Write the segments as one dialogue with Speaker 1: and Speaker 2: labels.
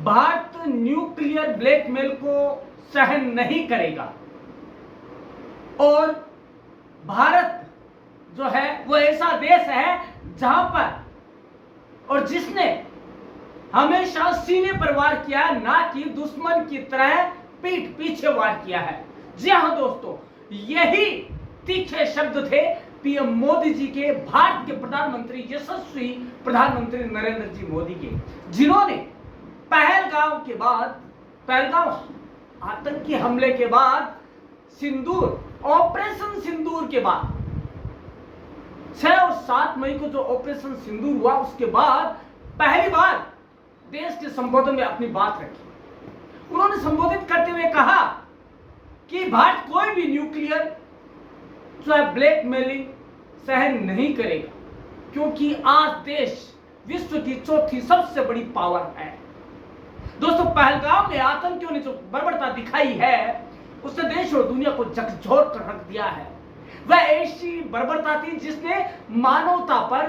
Speaker 1: Bharat nuclear blackmail को सहन नहीं करेगा और भारत जो है वो ऐसा देश है जहां पर और जिसने हमेशा सीने पर वार किया है, ना कि दुश्मन की तरह पीठ पीछे वार किया है। जी हां दोस्तों, यही तीखे शब्द थे पीएम मोदी जी के, भारत के प्रधानमंत्री, यशस्वी प्रधानमंत्री नरेंद्र जी मोदी के, जिन्होंने पहलगाम आतंकी हमले के बाद, ऑपरेशन सिंदूर के बाद 6 और 7 मई को जो ऑपरेशन सिंदूर हुआ उसके बाद पहली बार देश के संबोधन में अपनी बात रखी। उन्होंने संबोधित करते हुए कहा कि भारत कोई भी न्यूक्लियर जो है ब्लैकमेलिंग सहन नहीं करेगा, क्योंकि आज देश विश्व की चौथी सबसे बड़ी पावर है। दोस्तों, पहलगाम में आतंकियों ने जो बर्बरता दिखाई है उसने देश और दुनिया को झकझोर कर रख दिया है। वह ऐसी बर्बरता थी जिसने मानवता पर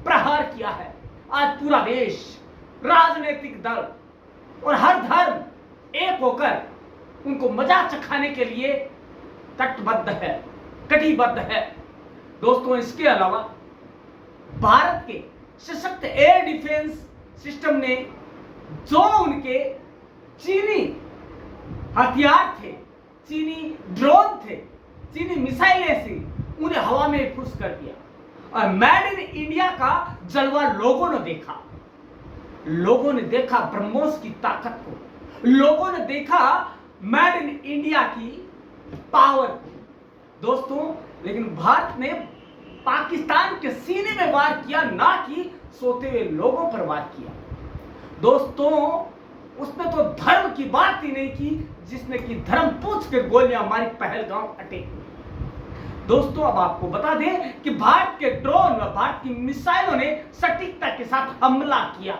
Speaker 1: प्रहार किया है। आज पूरा देश, राजनीतिक दल और हर धर्म एक होकर उनको मजा चखाने के लिए कटिबद्ध है। दोस्तों, इसके अलावा भारत के सशक्त एयर डिफेंस सिस्टम ने जो उनके चीनी हथियार थे, चीनी ड्रोन थे, चीनी मिसाइलें थी, उन्हें हवा में खुश कर दिया और मेड इन इंडिया का जलवा लोगों ने देखा ब्रह्मोस की ताकत को, लोगों ने देखा मेड इन इंडिया की पावर को। दोस्तों, लेकिन भारत ने पाकिस्तान के सीने में वार किया, ना कि सोते हुए लोगों पर वार किया। दोस्तों, उसने तो धर्म की बात ही नहीं की, जिसने की धर्म पूछ के गोलियां मारी पहलगाम अटैक में। दोस्तों, अब आपको बता दें कि भारत के ड्रोन व भारत की मिसाइलों ने सटीकता के साथ हमला किया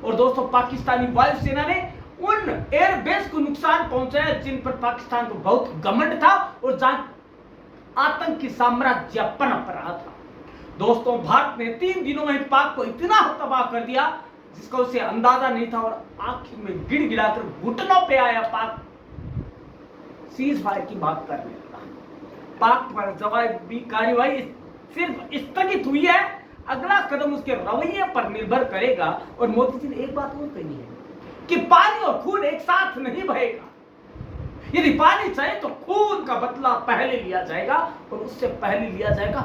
Speaker 1: और दोस्तों, पाकिस्तानी वायुसेना ने उन एयरबेस को नुकसान पहुंचाया जिन पर पाकिस्तान को बहुत घमंड था और जहां आतंकी साम्राज्य पनप रहा था। दोस्तों, भारत ने 3 दिनों में पाक को इतना तबाह कर दिया जिसका उसे अंदाजा नहीं था और आखिर में गिड़गिड़ाकर घुटनों पे आया पाक सीज फायर की बात करने लगा। पाक पर जवाबी कार्रवाई सिर्फ स्थगित हुई है, अगला कदम उसके रवैये पर निर्भर करेगा। और मोदी जी ने एक बात और कही है कि पानी और खून एक साथ नहीं बहेगा। यदि पानी चाहे तो खून का बदला पहले लिया जाएगा और उससे पहले लिया जाएगा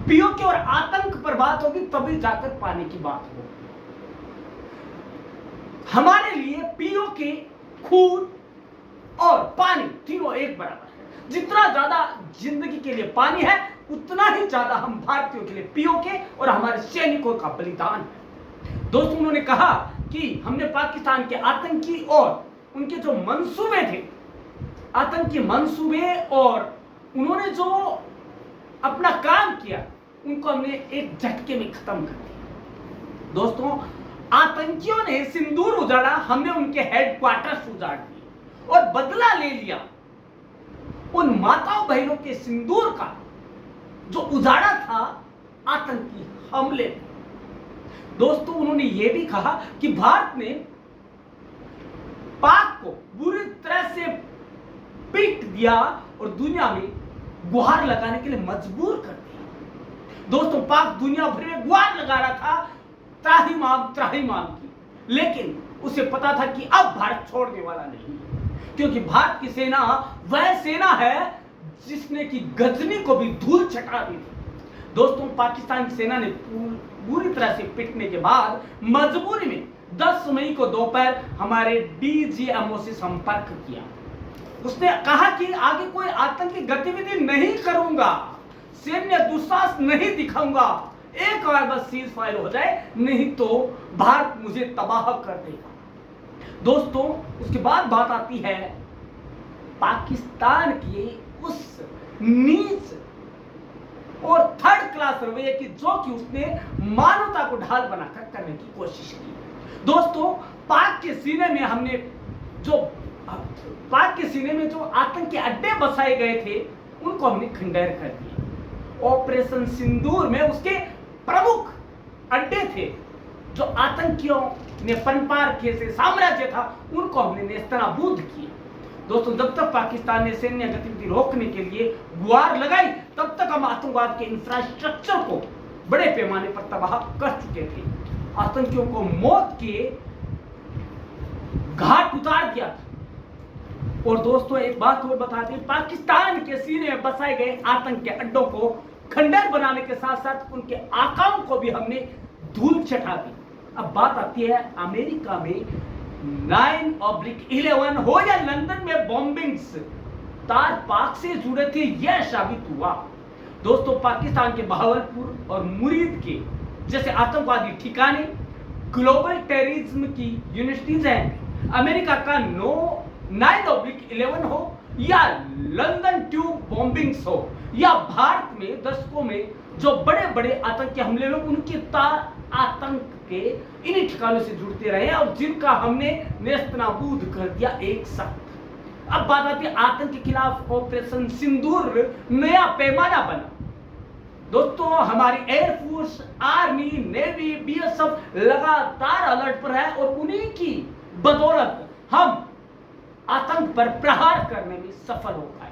Speaker 1: पीओके और आतंक पर बात होगी, तभी जाकर पानी की बात होगी। हमारे लिए पीओके, खून और पानी तीनों एक बराबर है। जितना ज्यादा जिंदगी के लिए पानी है, उतना ही ज्यादा हम भारतीयों के लिए पीओके और हमारे सैनिकों का बलिदान है। दोस्तों, उन्होंने कहा कि हमने पाकिस्तान के आतंकी और उनके जो मंसूबे थे, आतंकी मंसूबे, और उन्होंने जो अपना काम किया, उनको हमने एक झटके में खत्म कर दिया। दोस्तों, आतंकियों ने सिंदूर उजाड़ा, हमने उनके हेडक्वार्टर्स उजाड़ दिए और बदला ले लिया उन माताओं बहनों के सिंदूर का जो उजाड़ा था आतंकी हमले। दोस्तों, उन्होंने यह भी कहा कि भारत ने पाक को बुरी तरह से पीट दिया और दुनिया में गुहार लगाने के लिए मजबूर कर दिया। दोस्तों, पाक दुनिया भर में गुहार लगा रहा था त्राही माम की, लेकिन उसे पता था कि अब भारत छोड़ने वाला नहीं, क्योंकि भारत की सेना वह सेना है जिसने की गजनी को भी धूल चटा दी थी। दोस्तों, पाकिस्तान की सेना ने बुरी तरह से पिटने के बाद मजबूरी में 10 मई को दोपहर हमारे डीजीएमओ से संपर्क किया। उसने कहा कि आगे कोई आतंकी गतिविधि नहीं करूंगा, सैन्य दुस्साहस नहीं दिखाऊंगा, एक बार बस सीज फायर हो जाए, नहीं तो भारत मुझे तबाह कर देगा। दोस्तों, उसके बाद बात आती है पाकिस्तान की उस नीच और थर्ड क्लास रवैये की, जो कि उसने मानवता को ढाल बनाकर करने की कोशिश की। दोस्तों, पाक के सीने में जो आतंकी अड्डे बसाए गए थे, उनको हमने खंडेर कर दिया। ऑपरेशन सिंदूर में उसके प्रमुख अड्डे थे जो आतंकियों ने पनपार के से साम्राज्य था उनको हमने नेस्तनाबूद किया। दोस्तों जब तक पाकिस्तान ने सैन्य गतिविधि रोकने के लिए गुहार लगाई तब तक हम आतंकवाद के इंफ्रास्ट्रक्चर को बड़े पैमाने पर तबाह कर चुके थे, आतंकियों को मौत के घाट उतार दिया था। और दोस्तों एक बात और बता दें, पाकिस्तान के सीने में बसाए गए आतंक के अड्डों को खंडर बनाने के साथ साथ उनके आकाओं को भी हमने धूल चटा दी। अब बात आती है अमेरिका में 9/11 हो या लंदन में बॉम्बिंग्स, तार पाक से जुड़े थे, यह साबित हुआ। दोस्तों पाकिस्तान के बहावलपुर और मुरीद के जैसे आतंकवादी ठिकाने, ग्लोबल टेररिज्म की यूनिवर्सिटीज हैं, अमेरिका का 9/11 हो या लंदन ट्यूब बॉम्बिंग्स हो या भारत में दशकों में जो बड़े बड़े आतंकी हमले हुए, उनके तार आतंक के इन्हीं ठिकानों से जुड़ते रहे और जिनका हमने नेस्तनाबूद कर दिया एक साथ। अब बात आती है आतंक के खिलाफ ऑपरेशन सिंदूर नया पैमाना बना। दोस्तों हमारी एयरफोर्स, आर्मी, नेवी, बीएसएफ लगातार अलर्ट पर है और उन्हीं की बदौलत हम आतंक पर प्रहार करने में सफल हो पाए।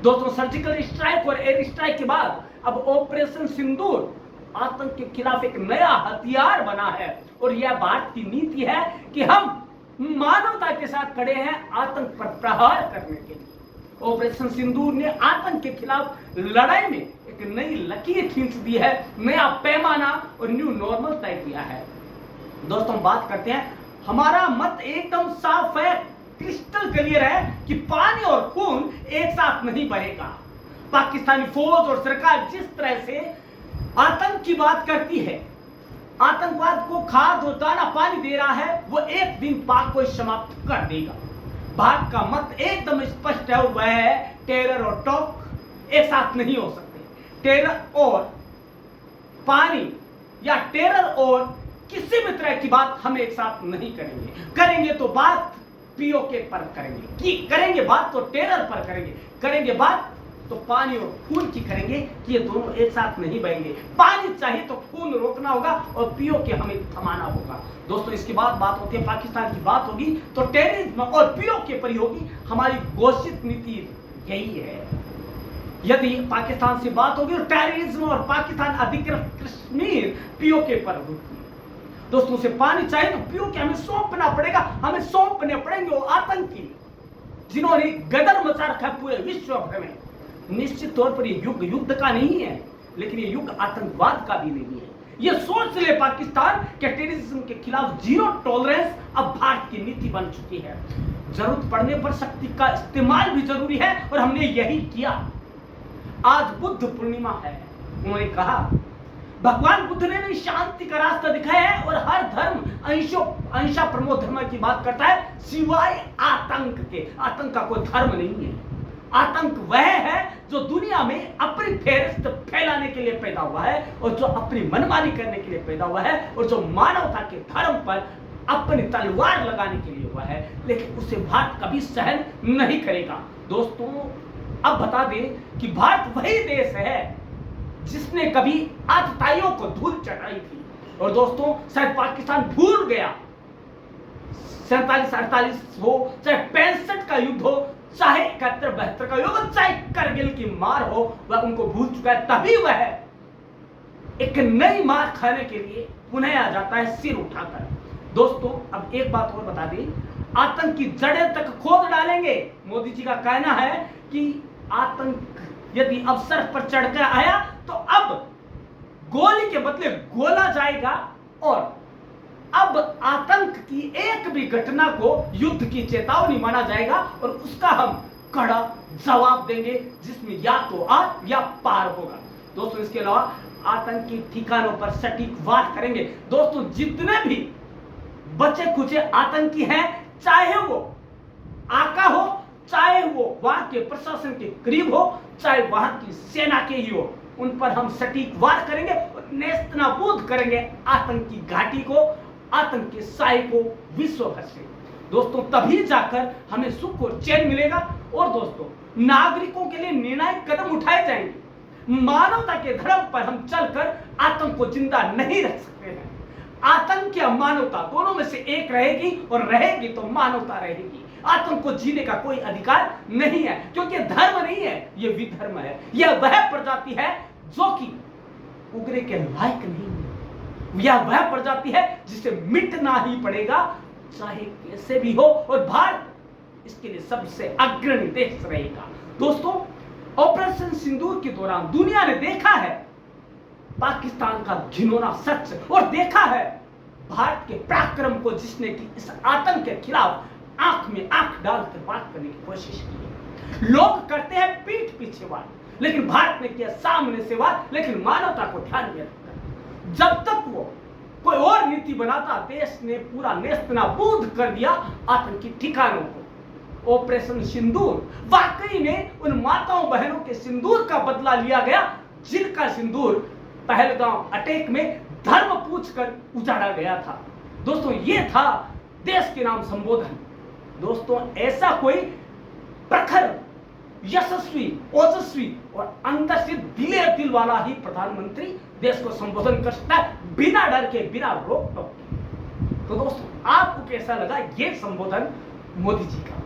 Speaker 1: दोस्तों सर्जिकल स्ट्राइक और एयर स्ट्राइक के बाद अब ऑपरेशन सिंदूर आतंक के खिलाफ एक नया हथियार बना है और यह भारत की नीति है कि हम मानवता के साथ खड़े हैं आतंक पर प्रहार करने के लिए। ऑपरेशन सिंदूर ने आतंक के खिलाफ लड़ाई में एक नई लकीर खींच दी है, नया पैमाना और न्यू नॉर्मल तय किया है। दोस्तों बात करते हैं, हमारा मत एकदम साफ है, क्रिस्टल क्लियर है कि पानी और खून एक साथ नहीं बहेगा। पाकिस्तानी फौज और सरकार जिस तरह से आतंक की बात करती है, आतंकवाद को खाद और दाना पानी दे रहा है, वो एक दिन पाक को समाप्त कर देगा। भारत का मत एकदम स्पष्ट है, वह है टेरर और टॉक एक साथ नहीं हो सकते। टेरर और पानी या टेरर और किसी भी तरह की बात हम एक साथ नहीं करेंगे। करेंगे तो बात पीओके पर करेंगे, कि करेंगे बात तो टेरर पर करेंगे, करेंगे बात तो पानी और खून की करेंगे कि ये दोनों एक साथ नहीं बहेंगे। पानी चाहिए तो खून रोकना होगा और पीओके हमें थमाना होगा। दोस्तों इसके बाद बात होती है, पाकिस्तान की बात होगी तो टेररिज्म और पीओके पर ही होगी। हमारी घोषित नीति यही है। यदि पाकिस्तान से बात होगी तो टेररिज्म और पाकिस्तान अधिकृत कश्मीर पीओके पर होगी। दोस्तों से पानी चाहिए तो पीओके हमें सौंपना पड़ेगा, हमें सौंपने पड़ेंगे वो आतंकी जिन्होंने गदर मचा रखा है पूरे विश्व भर में। निश्चित तौर पर ये युग युद्ध का नहीं है, लेकिन ये युग आतंकवाद का भी नहीं है। ये सोच ले पाकिस्तान के टेररिज्म के खिलाफ जीरो टॉलरेंस अब भारत की नीति बन चुकी है। जरूरत पड़ने पर शक्ति का इस्तेमाल भी जरूरी है और हमने यही किया। आज बुद्ध पूर्णिमा है, उन्होंने कहा भगवान बुद्ध ने शांति का रास्ता दिखाया है और हर धर्म अहिंसा प्रमो धर्म की बात करता है सिवाय आतंक के। आतंक का कोई धर्म नहीं है। आतंक वह है जो दुनिया में अपनी फेरिस्त फैलाने के लिए पैदा हुआ है और जो अपनी मनमानी करने के लिए पैदा हुआ है और जो मानवता के धर्म पर अपनी तलवार लगाने के लिए हुआ है, लेकिन उसे भारत कभी सहन नहीं करेगा। दोस्तों अब बता दें कि भारत वही देश है जिसने कभी आतताइयों को धूल चटाई थी। और दोस्तों शायद पाकिस्तान भूल गया 47-48 हो, चाहे 65 का युद्ध हो, चाहे 71-72 का युद्ध, चाहे करगिल की मार हो, वह उनको भूल चुका है। तभी वह एक नई मार खाने के लिए पुनः आ जाता है सिर उठाकर। दोस्तों अब एक बात और बता दें, आतंक की जड़ें तक खोद डालेंगे। मोदी जी का कहना है कि आतंक यदि अवसर पर चढ़कर आया तो अब गोली के बदले गोला जाएगा और अब आतंक की एक भी घटना को युद्ध की चेतावनी माना जाएगा और उसका हम कड़ा जवाब देंगे जिसमें या तो आर या पार होगा। दोस्तों इसके अलावा आतंकी ठिकानों पर सटीक वार करेंगे। दोस्तों जितने भी बचे कुचे आतंकी हैं, चाहे वो आका हो, चाहे वो वहां के प्रशासन के करीब हो, चाहे वहां की सेना के ही हो, उन पर हम सटीक वार करेंगे और नेस्तनाबूद करेंगे आतंकी घाटी को, आतंक के साय को विश्व भर से। दोस्तों तभी जाकर हमें सुख और चैन मिलेगा। और दोस्तों नागरिकों के लिए निर्णायक कदम उठाए जाएंगे। मानवता के धर्म पर हम चलकर आतंक को जिंदा नहीं रख सकते हैं। आतंक या मानवता, दोनों में से एक रहेगी, और रहेगी तो मानवता रहेगी। आतंक को जीने का कोई अधिकार नहीं है, क्योंकि धर्म नहीं है, यह विधर्म है। यह वह प्रजाति है जो कि उगरे के लायक नहीं है। यह वह प्रजाति है जिसे मिटना ही पड़ेगा, चाहे कैसे भी हो, और भारत इसके लिए सबसे अग्रणी देश रहेगा। दोस्तों, ऑपरेशन सिंदूर के दौरान दुनिया ने देखा है पाकिस्तान का घिनौना सच, और देखा है भारत के पराक्रम को, जिसने कि इस आतंक के खिलाफ आंख में आंख डालकर बात करने की कोशिश की है। लोग करते हैं पीठ पीछे बात, लेकिन भारत ने किया सामने से बात, लेकिन मानवता को ध्यान में रखकर। जब तक वो कोई और नीति बनाता, देश ने पूरा नेस्तनाबूद कर दिया आतंकी ठिकानों को। ऑपरेशन सिंदूर वाकई में उन माताओं बहनों के सिंदूर का बदला लिया गया, जिनका सिंदूर पहलगाम अटैक में धर्म पूछकर उजाड़ा गया था। दोस्तों, ये था देश के नाम संबोधन। दोस्तों, ऐसा कोई प्रखर, यशस्वी, ओजस्वी और अंदर से दिले दिल वाला ही प्रधानमंत्री देश को संबोधन कर सकता है, बिना डर के, बिना रोक टोक के। तो दोस्तों, आपको कैसा लगा ये संबोधन मोदी जी का?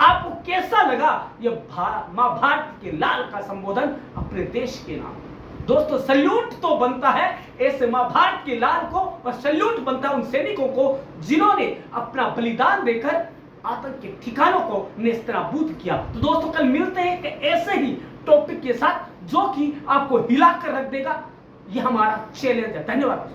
Speaker 1: आपको कैसा लगा ये मां भारत के लाल का संबोधन अपने देश के नाम? दोस्तों, सल्यूट तो बनता है ऐसे मां भारत के लाल को, और सल्यूट बनता है उन सैनिकों को जिन्होंने अपना बलिदान देकर आतंक के ठिकानों को नेस्तनाबूद किया। तो दोस्तों, कल मिलते हैं कि ऐसे ही टॉपिक के साथ जो कि आपको हिला कर रख देगा। यह हमारा चैलेंज है। धन्यवाद।